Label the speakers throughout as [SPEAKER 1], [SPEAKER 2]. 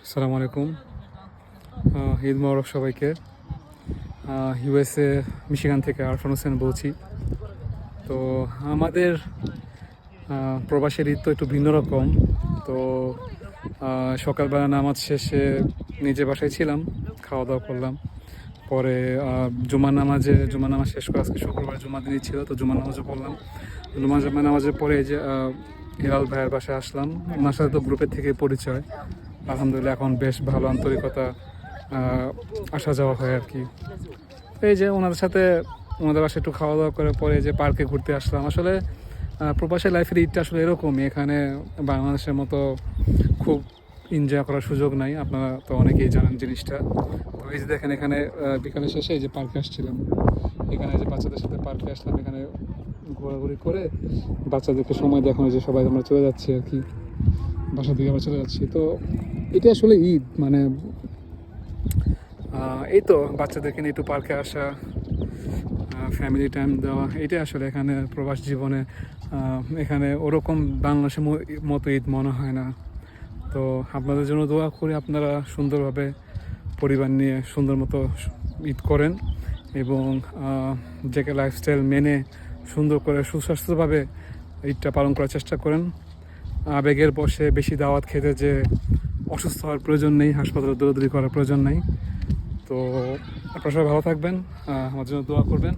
[SPEAKER 1] আসসালামু আলাইকুম। ঈদ মোবারক সবাইকে। ইউএসএ মিশিগান থেকে আরফান হোসেন বলছি। তো আমাদের প্রবাসের ঈদ তো একটু ভিন্ন রকম। তো সকালবেলা নামাজ শেষে নিজে বাসায় ছিলাম, খাওয়া দাওয়া করলাম। পরে জুমা নামাজ শেষ করে, আজকে শুক্রবার জুমা দিনই ছিল, তো জুমা নামাজও পড়লাম। নামাজের পরে এই যে হিলাল ভাইয়ের বাসায় আসলাম। ওনার সাথে তো গ্রুপের থেকে পরিচয়, আলহামদুলিল্লাহ এখন বেশ ভালো আন্তরিকতা আসা যাওয়া হয় আর কি। এই যে ওনাদের বাসায় একটু খাওয়া দাওয়া করে পরে যে পার্কে ঘুরতে আসলাম। আসলে প্রবাসী লাইফের ঈদটা আসলে এরকমই। এখানে বাংলাদেশের মতো খুব এনজয় করার সুযোগ নাই, আপনারা তো অনেকেই জানেন জিনিসটা। তো এই যে দেখেন, এখানে বিকালের শেষে এই যে পার্কে আসছিলাম, এখানে যে বাচ্চাদের সাথে পার্কে আসলাম, এখানে ঘোরাঘুরি করে বাচ্চাদেরকে সময় দেখানো, যে সবাই আমরা চলে যাচ্ছি আর কি, বাসা থেকে আবার চলে যাচ্ছি। তো এটা আসলে ঈদ মানে এই তো বাচ্চাদেরকে নিয়ে একটু পার্কে আসা, ফ্যামিলি টাইম দেওয়া, এটাই আসলে এখানে প্রবাস জীবনে। এখানে ওরকম বাংলাদেশের মতো ঈদ মনে হয় না। তো আপনাদের জন্য দোয়া করি, আপনারা সুন্দরভাবে পরিবার নিয়ে সুন্দর মতো ঈদ করেন এবং যে লাইফস্টাইল মেনে সুন্দর করে সুস্বাস্থ্যভাবে ঈদটা পালন করার চেষ্টা করেন। আবেগের বশে বেশি দাওয়াত খেতে যে অসুস্থ হওয়ার প্রয়োজন নেই, হাসপাতালে দৌড়াদৌড়ি করার প্রয়োজন নেই। তো আপনারা সবাই ভালো থাকবেন, আমার জন্য দোয়া করবেন।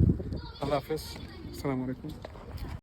[SPEAKER 1] আল্লাহ হাফেজ, আসসালামু আলাইকুম।